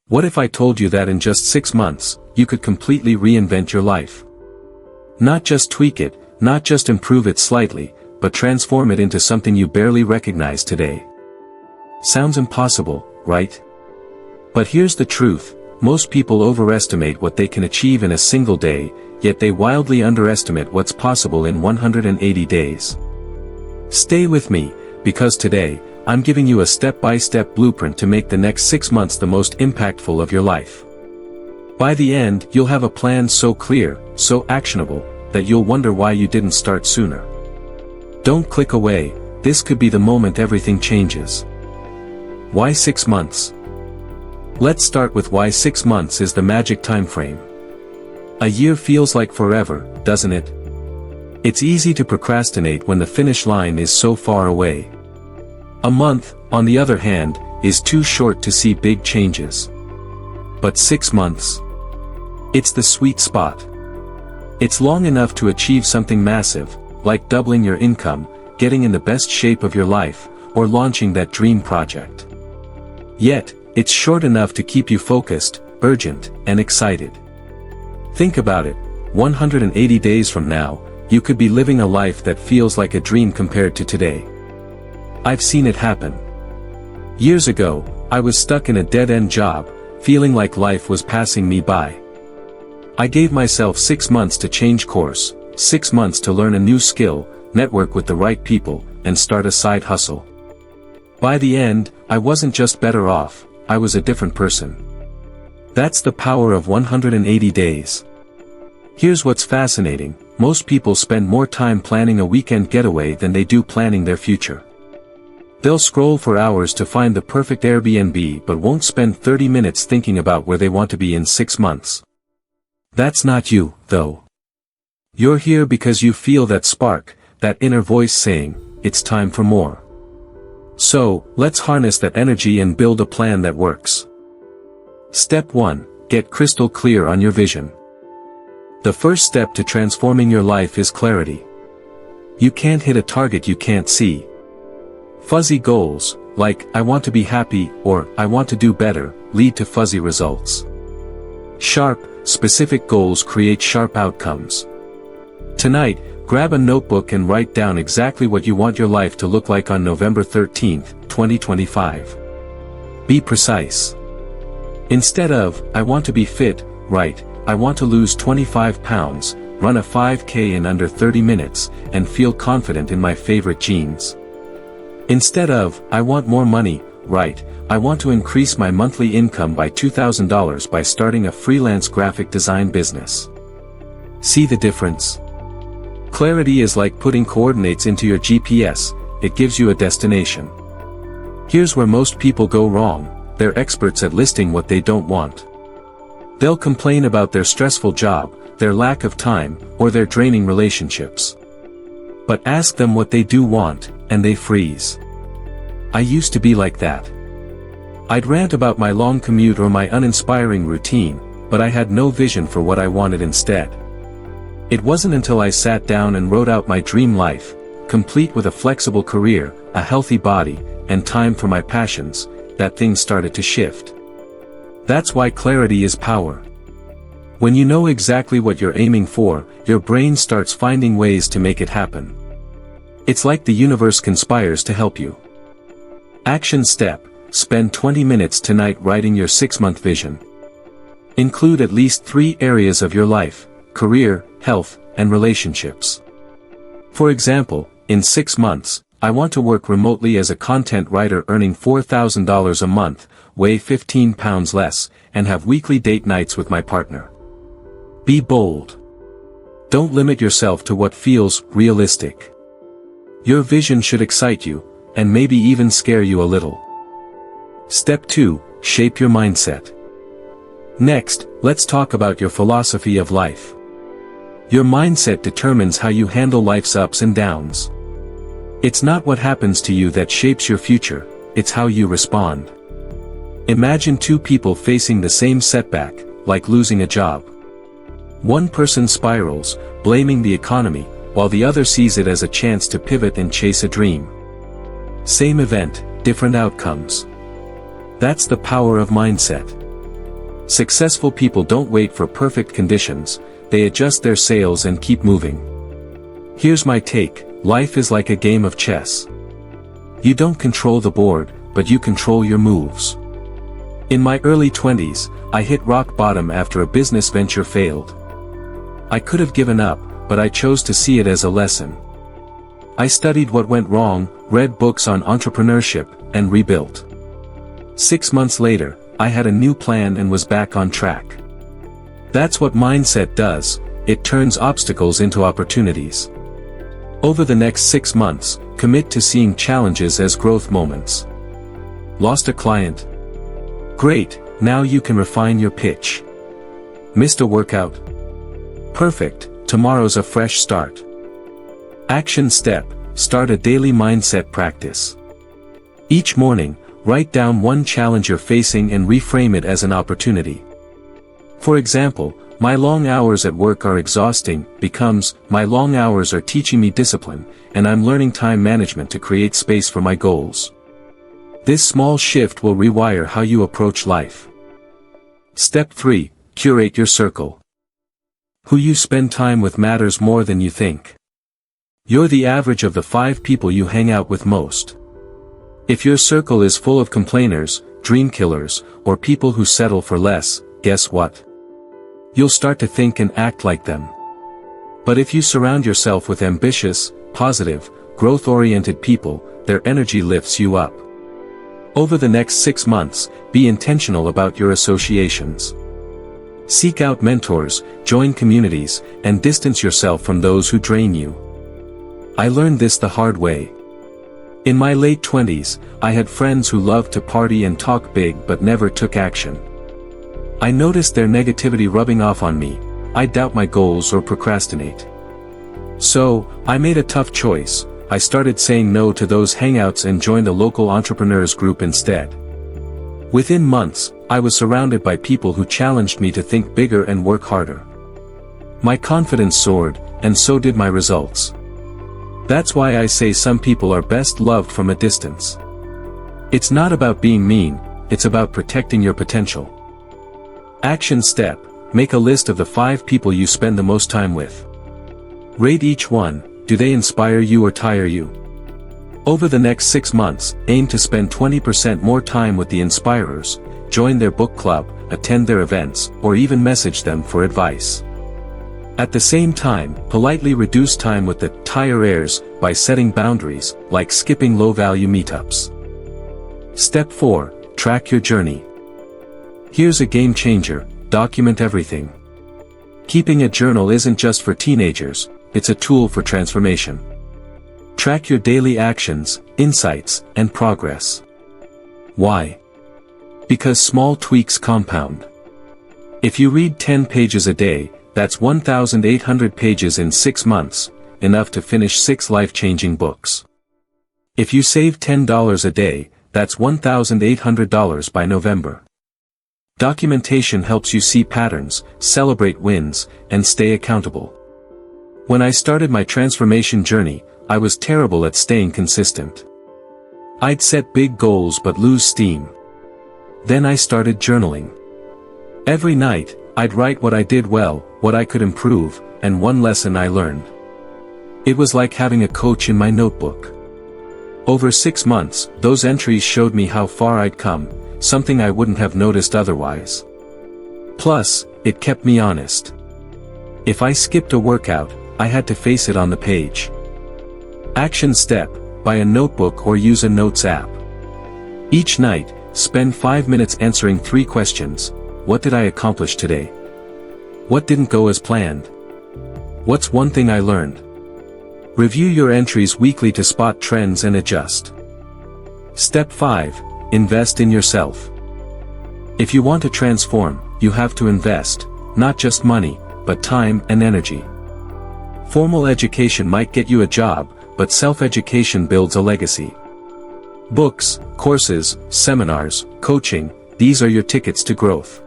What if I told you that in just 6 months, you could completely reinvent your life? Not just tweak it, not just improve it slightly, but transform it into something you barely recognize today. Sounds impossible, right? But here's the truth, most people overestimate what they can achieve in a single day, yet they wildly underestimate what's possible in 180 days. Stay with me, because today, I'm giving you a step-by-step blueprint to make the next 6 months the most impactful of your life. By the end, you'll have a plan so clear, so actionable, that you'll wonder why you didn't start sooner. Don't click away, this could be the moment everything changes. Why 6 months? Let's start with why 6 months is the magic time frame. A year feels like forever, doesn't it? It's easy to procrastinate when the finish line is so far away. A month, on the other hand, is too short to see big changes. But 6 months? It's the sweet spot. It's long enough to achieve something massive, like doubling your income, getting in the best shape of your life, or launching that dream project. Yet, it's short enough to keep you focused, urgent, and excited. Think about it, 180 days from now, you could be living a life that feels like a dream compared to today. I've seen it happen. Years ago, I was stuck in a dead-end job, feeling like life was passing me by. I gave myself 6 months to change course, 6 months to learn a new skill, network with the right people, and start a side hustle. By the end, I wasn't just better off, I was a different person. That's the power of 180 days. Here's what's fascinating, most people spend more time planning a weekend getaway than they do planning their future. They'll scroll for hours to find the perfect Airbnb but won't spend 30 minutes thinking about where they want to be in 6 months. That's not you, though. You're here because you feel that spark, that inner voice saying, it's time for more. So, let's harness that energy and build a plan that works. Step 1, get crystal clear on your vision. The first step to transforming your life is clarity. You can't hit a target you can't see. Fuzzy goals, like, I want to be happy, or, I want to do better, lead to fuzzy results. Sharp, specific goals create sharp outcomes. Tonight, grab a notebook and write down exactly what you want your life to look like on November 13, 2025. Be precise. Instead of, I want to be fit, write, I want to lose 25 pounds, run a 5K in under 30 minutes, and feel confident in my favorite jeans. Instead of, I want more money, write, I want to increase my monthly income by $2,000 by starting a freelance graphic design business. See the difference? Clarity is like putting coordinates into your GPS, it gives you a destination. Here's where most people go wrong, they're experts at listing what they don't want. They'll complain about their stressful job, their lack of time, or their draining relationships. But ask them what they do want, and they freeze. I used to be like that. I'd rant about my long commute or my uninspiring routine, but I had no vision for what I wanted instead. It wasn't until I sat down and wrote out my dream life, complete with a flexible career, a healthy body, and time for my passions, that things started to shift. That's why clarity is power. When you know exactly what you're aiming for, your brain starts finding ways to make it happen. It's like the universe conspires to help you. Action step, spend 20 minutes tonight writing your 6-month vision. Include at least 3 areas of your life, career, health, and relationships. For example, in 6 months, I want to work remotely as a content writer earning $4,000 a month, weigh 15 pounds less, and have weekly date nights with my partner. Be bold. Don't limit yourself to what feels realistic. Your vision should excite you, and maybe even scare you a little. Step 2, shape your mindset. Next, let's talk about your philosophy of life. Your mindset determines how you handle life's ups and downs. It's not what happens to you that shapes your future, it's how you respond. Imagine 2 people facing the same setback, like losing a job. One person spirals, blaming the economy, while the other sees it as a chance to pivot and chase a dream. Same event, different outcomes. That's the power of mindset. Successful people don't wait for perfect conditions, they adjust their sails and keep moving. Here's my take: life is like a game of chess. You don't control the board, but you control your moves. In my early 20s, I hit rock bottom after a business venture failed. I could have given up, but I chose to see it as a lesson. I studied what went wrong, read books on entrepreneurship, and rebuilt. 6 months later, I had a new plan and was back on track. That's what mindset does, it turns obstacles into opportunities. Over the next 6 months, commit to seeing challenges as growth moments. Lost a client? Great, now you can refine your pitch. Missed a workout? Perfect, tomorrow's a fresh start. Action step: start a daily mindset practice. Each morning, write down one challenge you're facing and reframe it as an opportunity. For example, my long hours at work are exhausting becomes, my long hours are teaching me discipline, and I'm learning time management to create space for my goals. This small shift will rewire how you approach life. Step 3. Curate your circle. Who you spend time with matters more than you think. You're the average of the 5 people you hang out with most. If your circle is full of complainers, dream killers, or people who settle for less, guess what? You'll start to think and act like them. But if you surround yourself with ambitious, positive, growth-oriented people, their energy lifts you up. Over the next 6 months, be intentional about your associations. Seek out mentors, join communities, and distance yourself from those who drain you. I learned this the hard way. In my late 20s, I had friends who loved to party and talk big but never took action. I noticed their negativity rubbing off on me. I'd doubt my goals or procrastinate. So, I made a tough choice. I started saying no to those hangouts and joined a local entrepreneurs group instead. Within months, I was surrounded by people who challenged me to think bigger and work harder. My confidence soared, and so did my results. That's why I say some people are best loved from a distance. It's not about being mean, it's about protecting your potential. Action step: make a list of the 5 people you spend the most time with. Rate each one: do they inspire you or tire you? Over the next 6 months, aim to spend 20% more time with the inspirers, join their book club, attend their events, or even message them for advice. At the same time, politely reduce time with the tire-ers by setting boundaries, like skipping low-value meetups. Step 4. Track your journey. Here's a game changer: document everything. Keeping a journal isn't just for teenagers, it's a tool for transformation. Track your daily actions, insights, and progress. Why? Because small tweaks compound. If you read 10 pages a day, that's 1,800 pages in 6 months, enough to finish 6 life-changing books. If you save $10 a day, that's $1,800 by November. Documentation helps you see patterns, celebrate wins, and stay accountable. When I started my transformation journey, I was terrible at staying consistent. I'd set big goals but lose steam. Then I started journaling. Every night, I'd write what I did well, what I could improve, and one lesson I learned. It was like having a coach in my notebook. Over 6 months, those entries showed me how far I'd come, something I wouldn't have noticed otherwise. Plus, it kept me honest. If I skipped a workout, I had to face it on the page. Action step: buy a notebook or use a notes app. Each night, spend 5 minutes answering 3 questions. What did I accomplish today? What didn't go as planned? What's one thing I learned? Review your entries weekly to spot trends and adjust. Step 5. Invest in yourself. If you want to transform, you have to invest, not just money, but time and energy. Formal education might get you a job, but self-education builds a legacy. Books, courses, seminars, coaching, these are your tickets to growth.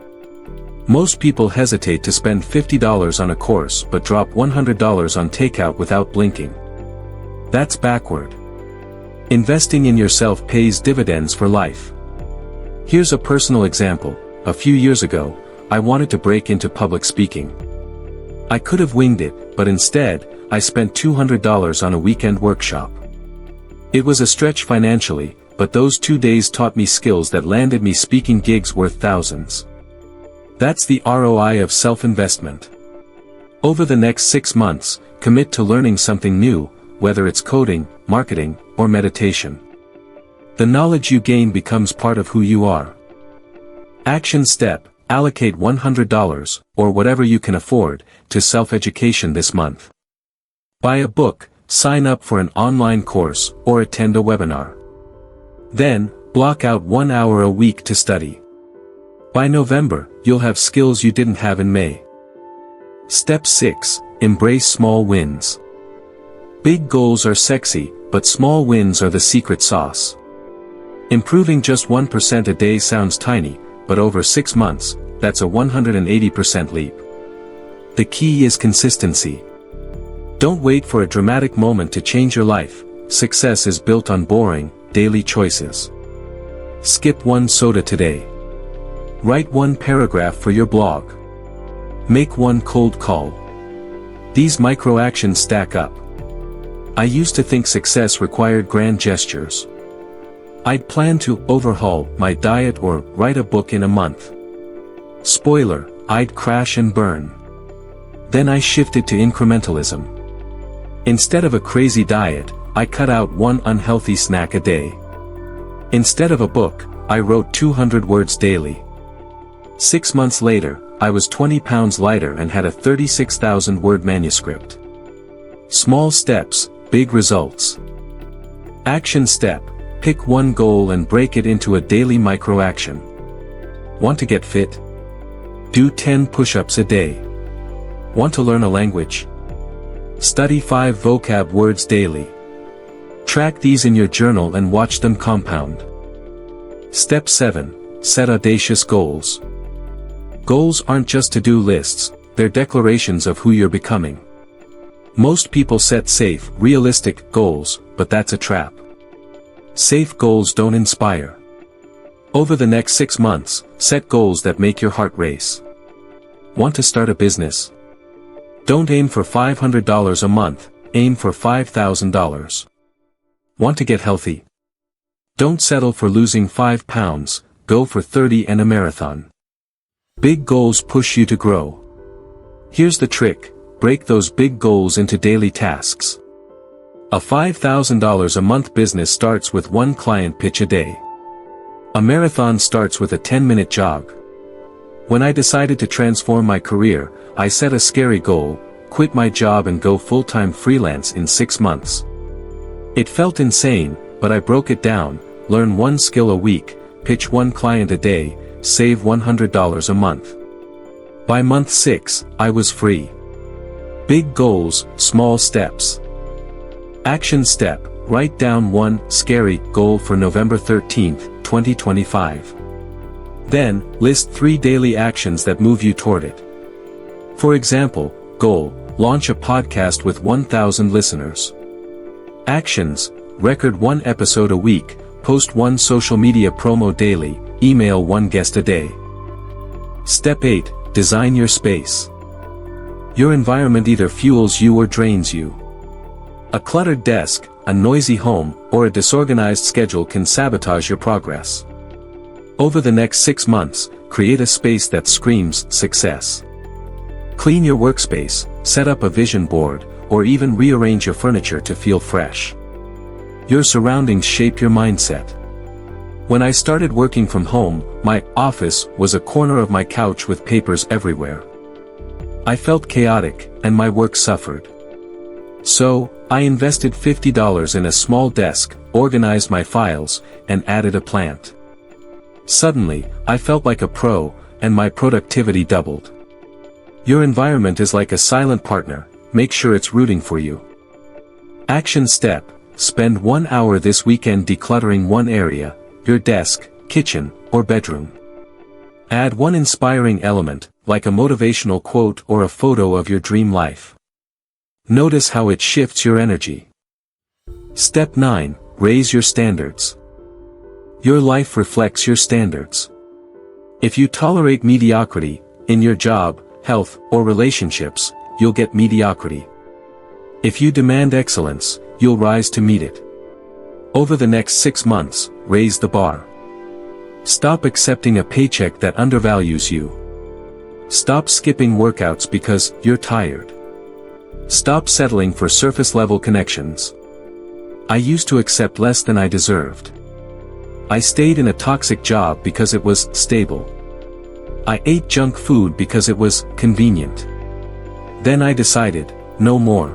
Most people hesitate to spend $50 on a course but drop $100 on takeout without blinking. That's backward. Investing in yourself pays dividends for life. Here's a personal example. A few years ago, I wanted to break into public speaking. I could have winged it, but instead, I spent $200 on a weekend workshop. It was a stretch financially, but those 2 days taught me skills that landed me speaking gigs worth thousands. That's the ROI of self-investment. Over the next 6 months, commit to learning something new, whether it's coding, marketing, or meditation. The knowledge you gain becomes part of who you are. Action step: allocate $100, or whatever you can afford, to self-education this month. Buy a book, sign up for an online course, or attend a webinar. Then, block out 1 hour a week to study. By November, you'll have skills you didn't have in May. Step 6. Embrace small wins. Big goals are sexy, but small wins are the secret sauce. Improving just 1% a day sounds tiny, but over 6 months, that's a 180% leap. The key is consistency. Don't wait for a dramatic moment to change your life. Success is built on boring, daily choices. Skip 1 soda today. Write 1 paragraph for your blog. Make 1 cold call. These micro-actions stack up. I used to think success required grand gestures. I'd plan to overhaul my diet or write a book in a month. Spoiler, I'd crash and burn. Then I shifted to incrementalism. Instead of a crazy diet, I cut out 1 unhealthy snack a day. Instead of a book, I wrote 200 words daily. 6 months later, I was 20 pounds lighter and had a 36,000-word manuscript. Small steps, big results. Action step: pick 1 goal and break it into a daily micro-action. Want to get fit? Do 10 push-ups a day. Want to learn a language? Study 5 vocab words daily. Track these in your journal and watch them compound. Step 7. Set audacious goals. Goals aren't just to-do lists, they're declarations of who you're becoming. Most people set safe, realistic goals, but that's a trap. Safe goals don't inspire. Over the next 6 months, set goals that make your heart race. Want to start a business? Don't aim for $500 a month, aim for $5,000. Want to get healthy? Don't settle for losing 5 pounds, go for 30 and a marathon. Big goals push you to grow. Here's the trick: break those big goals into daily tasks. A $5,000 a month business starts with 1 client pitch a day. A marathon starts with a 10-minute jog. When I decided to transform my career, I set a scary goal: quit my job and go full-time freelance in 6 months. It felt insane, but I broke it down: learn 1 skill a week, pitch 1 client a day, save $100 a month. By month 6, I was free. Big goals, small steps. Action step: write down 1 scary goal for November 13, 2025. Then, list 3 daily actions that move you toward it. For example, goal: launch a podcast with 1,000 listeners. Actions: record 1 episode a week, post 1 social media promo daily, email 1 guest a day. Step 8. Design your space. Your environment either fuels you or drains you. A cluttered desk, a noisy home, or a disorganized schedule can sabotage your progress. Over the next 6 months, create a space that screams success. Clean your workspace, set up a vision board, or even rearrange your furniture to feel fresh. Your surroundings shape your mindset. When I started working from home, my office was a corner of my couch with papers everywhere. I felt chaotic, and my work suffered. So, I invested $50 in a small desk, organized my files, and added a plant. Suddenly, I felt like a pro, and my productivity doubled. Your environment is like a silent partner, make sure it's rooting for you. Action step: spend 1 hour this weekend decluttering 1 area, your desk, kitchen, or bedroom. Add 1 inspiring element, like a motivational quote or a photo of your dream life. Notice how it shifts your energy. Step 9. Raise your standards. Your life reflects your standards. If you tolerate mediocrity, In your job, health, or relationships, you'll get mediocrity. If you demand excellence, you'll rise to meet it. Over the next 6 months, raise the bar. Stop accepting a paycheck that undervalues you. Stop skipping workouts because you're tired. Stop settling for surface-level connections. I used to accept less than I deserved. I stayed in a toxic job because it was stable. I ate junk food because it was convenient. Then I decided, no more.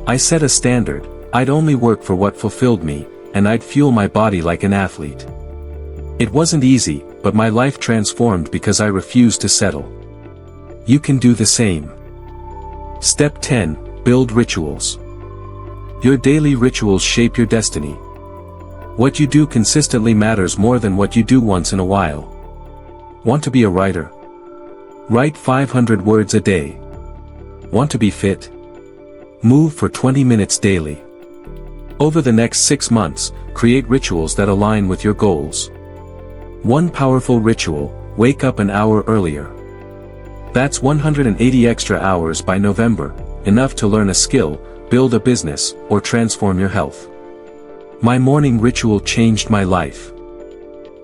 I set a standard. I'd only work for what fulfilled me, and I'd fuel my body like an athlete. It wasn't easy, but my life transformed because I refused to settle. You can do the same. Step 10. Build rituals. Your daily rituals shape your destiny. What you do consistently matters more than what you do once in a while. Want to be a writer? Write 500 words a day. Want to be fit? Move for 20 minutes daily. Over the next 6 months, create rituals that align with your goals. One powerful ritual: wake up an hour earlier. That's 180 extra hours by November, enough to learn a skill, build a business, or transform your health. My morning ritual changed my life.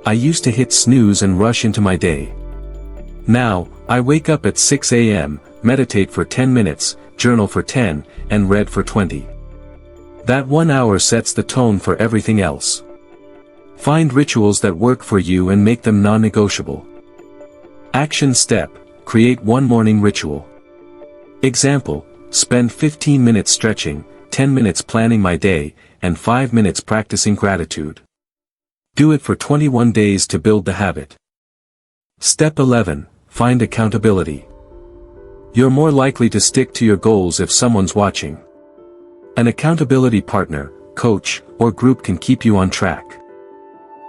I used to hit snooze and rush into my day. Now, I wake up at 6 a.m., meditate for 10 minutes, journal for 10, and read for 20. That 1 hour sets the tone for everything else. Find rituals that work for you and make them non-negotiable. Action step: create one morning ritual. Example: spend 15 minutes stretching, 10 minutes planning my day, and 5 minutes practicing gratitude. Do it for 21 days to build the habit. Step 11. Find accountability. You're more likely to stick to your goals if someone's watching. An accountability partner, coach, or group can keep you on track.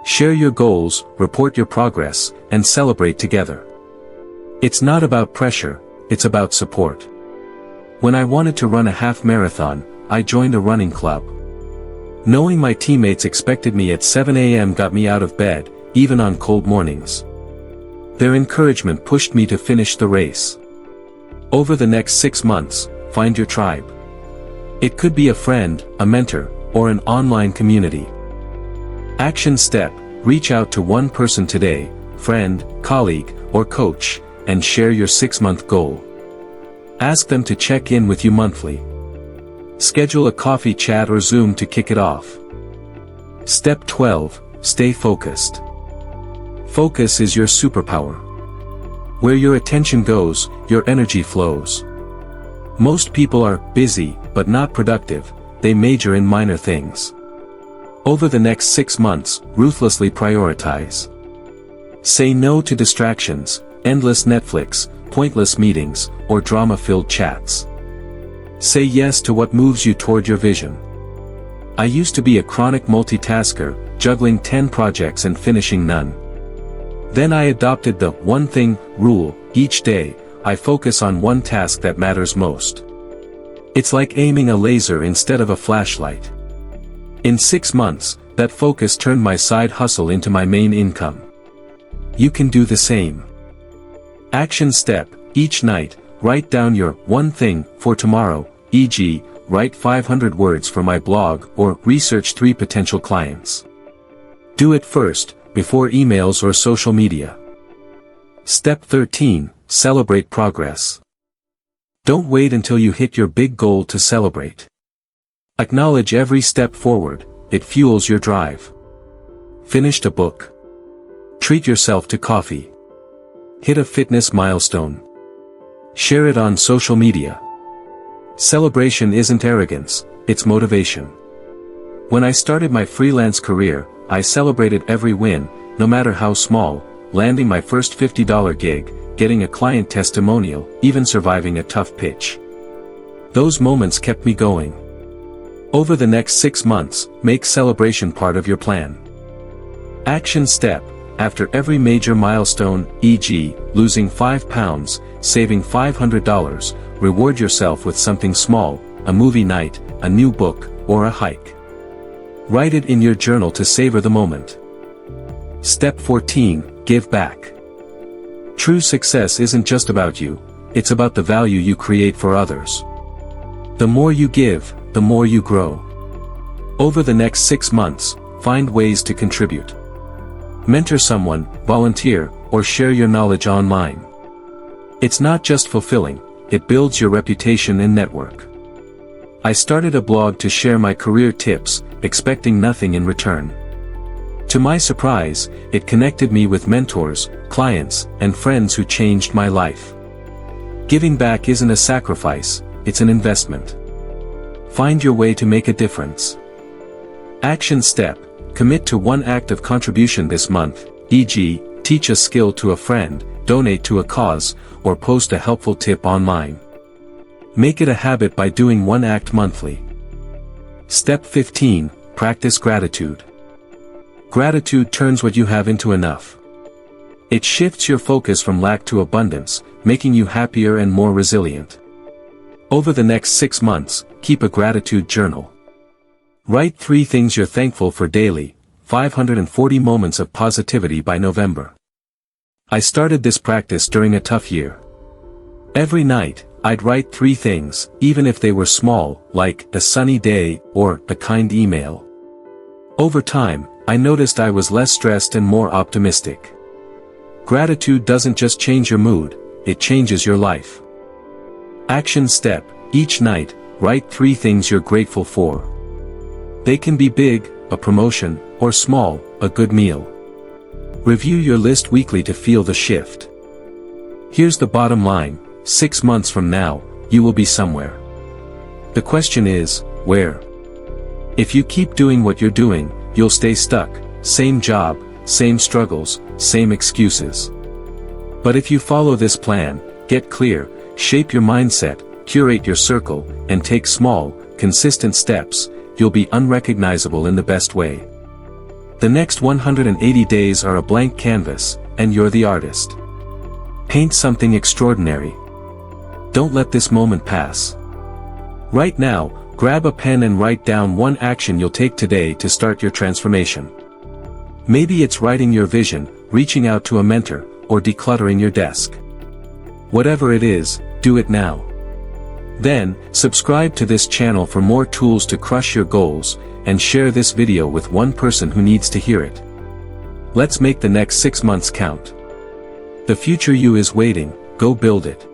Share your goals, report your progress, and celebrate together. It's not about pressure, it's about support. When I wanted to run a half marathon, I joined a running club. Knowing my teammates expected me at 7 a.m. got me out of bed, even on cold mornings. Their encouragement pushed me to finish the race. Over the next 6 months, find your tribe. It could be a friend, a mentor, or an online community. Action step: reach out to one person today, friend, colleague, or coach, and share your 6-month goal. Ask them to check in with you monthly. Schedule a coffee chat or Zoom to kick it off. Step 12. Stay focused. Focus is your superpower. Where your attention goes, your energy flows. Most people are busy, but not productive. They major in minor things. Over the next 6 months, ruthlessly prioritize. Say no to distractions, endless Netflix, pointless meetings, or drama-filled chats. Say yes to what moves you toward your vision. I used to be a chronic multitasker, juggling 10 projects and finishing none. Then I adopted the one thing rule. Each day, I focus on one task that matters most. It's like aiming a laser instead of a flashlight. In 6 months, that focus turned my side hustle into my main income. You can do the same. Action step: each night, write down your one thing for tomorrow, e.g., write 500 words for my blog or research 3 potential clients. Do it first, before emails or social media. Step 13. Celebrate progress. Don't wait until you hit your big goal to celebrate. Acknowledge every step forward, it fuels your drive. Finished a book. Treat yourself to coffee. Hit a fitness milestone. Share it on social media. Celebration isn't arrogance, it's motivation. When I started my freelance career, I celebrated every win, no matter how small, landing my first $50 gig, getting a client testimonial, even surviving a tough pitch. Those moments kept me going. Over the next 6 months, make celebration part of your plan. Action step: after every major milestone, e.g., losing 5 pounds, saving $500, reward yourself with something small, a movie night, a new book, or a hike. Write it in your journal to savor the moment. Step 14. Give back. True success isn't just about you, it's about the value you create for others. The more you give, the more you grow. Over the next 6 months, find ways to contribute. Mentor someone, volunteer, or share your knowledge online. It's not just fulfilling, it builds your reputation and network. I started a blog to share my career tips, expecting nothing in return. To my surprise, it connected me with mentors, clients, and friends who changed my life. Giving back isn't a sacrifice, it's an investment. Find your way to make a difference. Action step: commit to one act of contribution this month, e.g., teach a skill to a friend, donate to a cause, or post a helpful tip online. Make it a habit by doing one act monthly. Step 15, practice gratitude. Gratitude turns what you have into enough. It shifts your focus from lack to abundance, making you happier and more resilient. Over the next 6 months, keep a gratitude journal. Write 3 things you're thankful for daily, 540 moments of positivity by November. I started this practice during a tough year. Every night, I'd write 3 things, even if they were small, like a sunny day or a kind email. Over time, I noticed I was less stressed and more optimistic. Gratitude doesn't just change your mood, it changes your life. Action step: each night, write 3 things you're grateful for. They can be big, a promotion, or small, a good meal. Review your list weekly to feel the shift. Here's the bottom line: 6 months from now, you will be somewhere. The question is, where? If you keep doing what you're doing, you'll stay stuck, same job, same struggles, same excuses. But if you follow this plan, get clear, shape your mindset, curate your circle, and take small, consistent steps, you'll be unrecognizable in the best way. The next 180 days are a blank canvas, and you're the artist. Paint something extraordinary. Don't let this moment pass. Right now, grab a pen and write down one action you'll take today to start your transformation. Maybe it's writing your vision, reaching out to a mentor, or decluttering your desk. Whatever it is, do it now. Then, subscribe to this channel for more tools to crush your goals, and share this video with one person who needs to hear it. Let's make the next 6 months count. The future you is waiting, go build it.